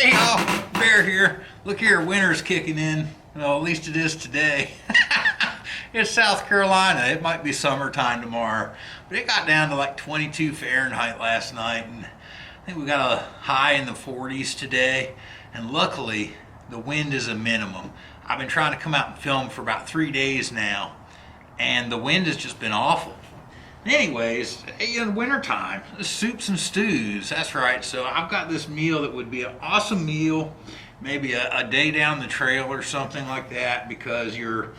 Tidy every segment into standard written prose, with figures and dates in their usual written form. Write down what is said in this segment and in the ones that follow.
Hey y'all, Bear here. Look here, winter's kicking in. Well, at least it is today. It's South Carolina. It might be summertime tomorrow. But it got down to like 22 Fahrenheit last night. And I think we got a high in the 40s today. And luckily, the wind is a minimum. I've been trying to come out and film for about 3 days now. And the wind has just been awful. Anyways, in wintertime, soups and stews, that's right. So I've got this meal that would be an awesome meal, maybe a day down the trail or something like that, because your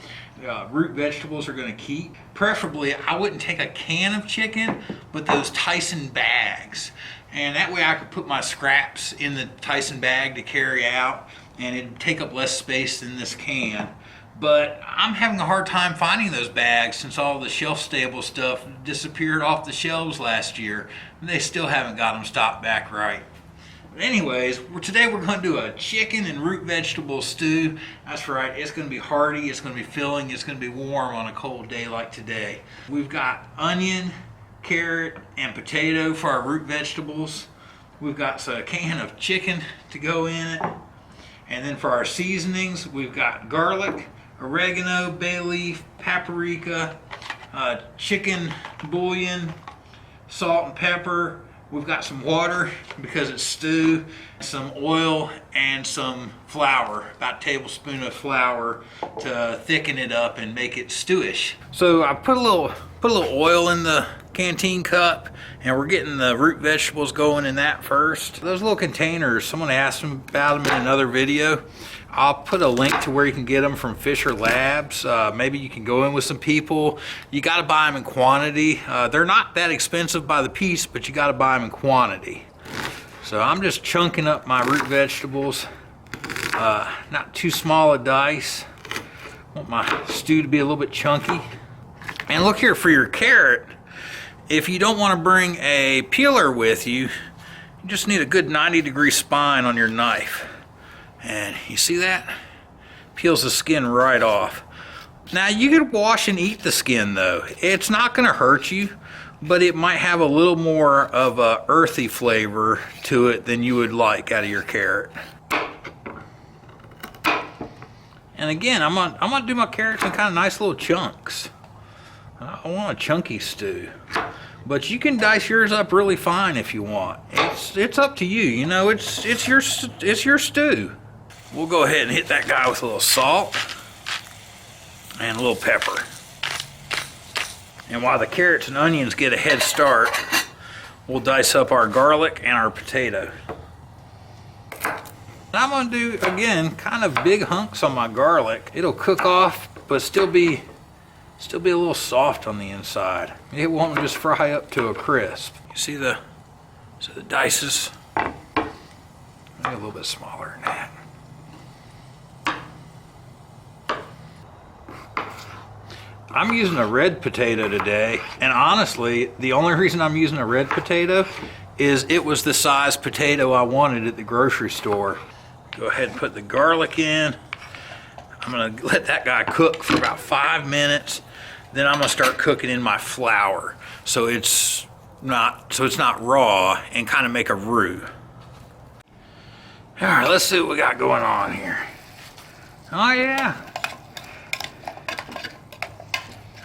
root vegetables are going to keep. Preferably, I wouldn't take a can of chicken, but those Tyson bags. And that way I could put my scraps in the Tyson bag to carry out, and it'd take up less space than this can. But I'm having a hard time finding those bags since all the shelf-stable stuff disappeared off the shelves last year. And they still haven't got them stocked back right. But anyways, today we're going to do a chicken and root vegetable stew. That's right, it's going to be hearty, it's going to be filling, it's going to be warm on a cold day like today. We've got onion, carrot, and potato for our root vegetables. We've got a can of chicken to go in it. And then for our seasonings, we've got garlic, oregano, bay leaf, paprika, chicken bouillon, salt and pepper. We've got some water because it's stew, some oil, and some flour, about a tablespoon of flour to thicken it up and make it stewish. So I put a little oil in the Canteen cup, and we're getting the root vegetables going in that first. Those little containers, someone asked about them in another video. I'll put a link to where you can get them from Fisher Labs. Maybe you can go in with some people. You got to buy them in quantity. They're not that expensive by the piece, but you got to buy them in quantity. So I'm just chunking up my root vegetables. Not too small a dice. I want my stew to be a little bit chunky. And look here, for your carrot, if you don't want to bring a peeler with you, you just need a good 90-degree spine on your knife. And you see that? Peels the skin right off. Now you could wash and eat the skin though. It's not going to hurt you, but it might have a little more of a earthy flavor to it than you would like out of your carrot. And again, I'm gonna do my carrots in kind of nice little chunks. I want a chunky stew. But you can dice yours up really fine if you want. It's up to you. You know, it's your stew. We'll go ahead and hit that guy with a little salt and a little pepper. And while the carrots and onions get a head start, we'll dice up our garlic and our potato. I'm gonna do, again, kind of big hunks on my garlic. It'll cook off, but still be a little soft on the inside. It won't just fry up to a crisp. You see the dices? Maybe a little bit smaller than that. I'm using a red potato today, and honestly, the only reason I'm using a red potato is it was the size potato I wanted at the grocery store. Go ahead and put the garlic in. I'm gonna let that guy cook for about 5 minutes. Then I'm gonna start cooking in my flour, so it's not raw, and kind of make a roux. All right, let's see what we got going on here. Oh yeah.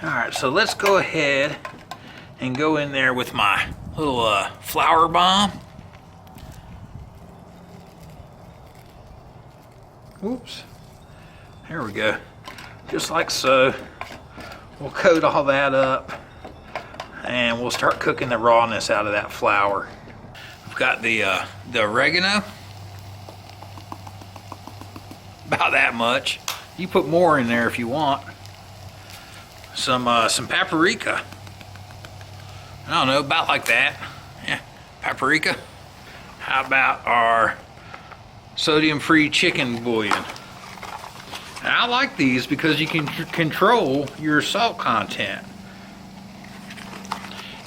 All right, so let's go ahead and go in there with my little flour bomb. Oops. There we go. Just like so. We'll coat all that up, and we'll start cooking the rawness out of that flour. We've got the oregano, about that much. You put more in there if you want. Some paprika. I don't know, about like that. Yeah, paprika. How about our sodium-free chicken bouillon? And I like these because you can control your salt content.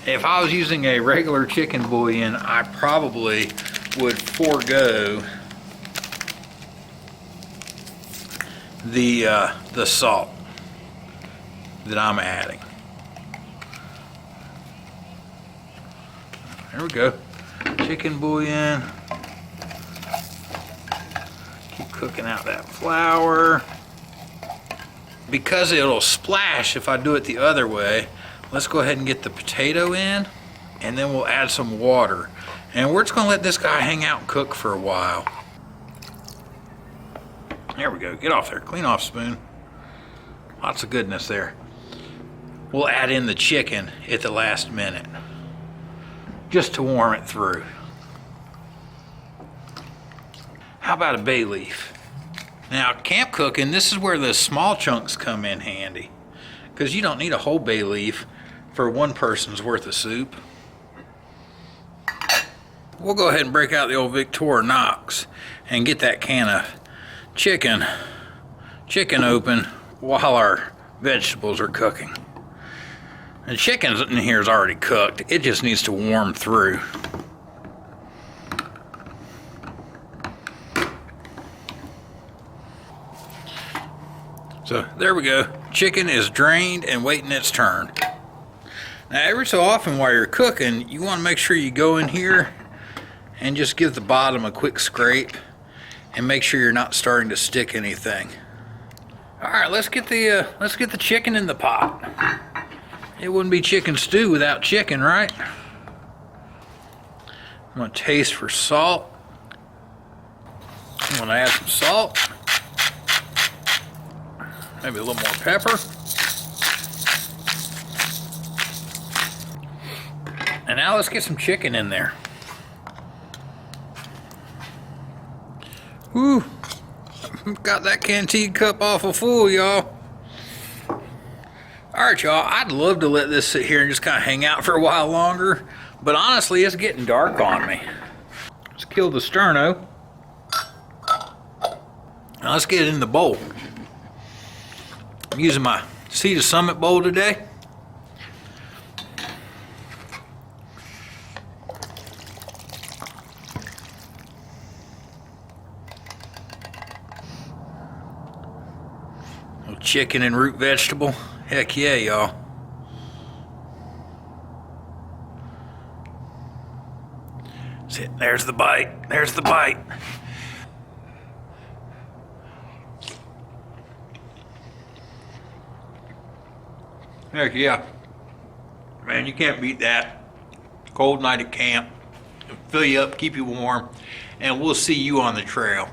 If I was using a regular chicken bouillon, I probably would forego the salt that I'm adding. There we go. Chicken bouillon. cooking out that flour. Because it'll splash if I do it the other way, let's go ahead and get the potato in, and then we'll add some water. And we're just gonna let this guy hang out and cook for a while. There we go, get off there, clean off spoon. Lots of goodness there. We'll add in the chicken at the last minute, just to warm it through. How about a bay leaf? Now, camp cooking, this is where the small chunks come in handy, because you don't need a whole bay leaf for one person's worth of soup. We'll go ahead and break out the old Victorinox and get that can of chicken open while our vegetables are cooking. The chicken in here is already cooked. It just needs to warm through. So there we go. Chicken is drained and waiting its turn. Now every so often while you're cooking, you want to make sure you go in here and just give the bottom a quick scrape and make sure you're not starting to stick anything. All right, let's get the chicken in the pot. It wouldn't be chicken stew without chicken, right? I'm gonna taste for salt. I'm gonna add some salt. Maybe a little more pepper. And now let's get some chicken in there. Whew. Got that canteen cup awful full, y'all. Alright, y'all, I'd love to let this sit here and just kind of hang out for a while longer, but honestly, it's getting dark on me. Let's kill the sterno. Now let's get it in the bowl. I'm using my Sea to Summit bowl today. Little chicken and root vegetable. Heck yeah, y'all. There's the bite. There's the bite. Heck yeah. Man, you can't beat that. Cold night at camp. It'll fill you up, keep you warm, and we'll see you on the trail.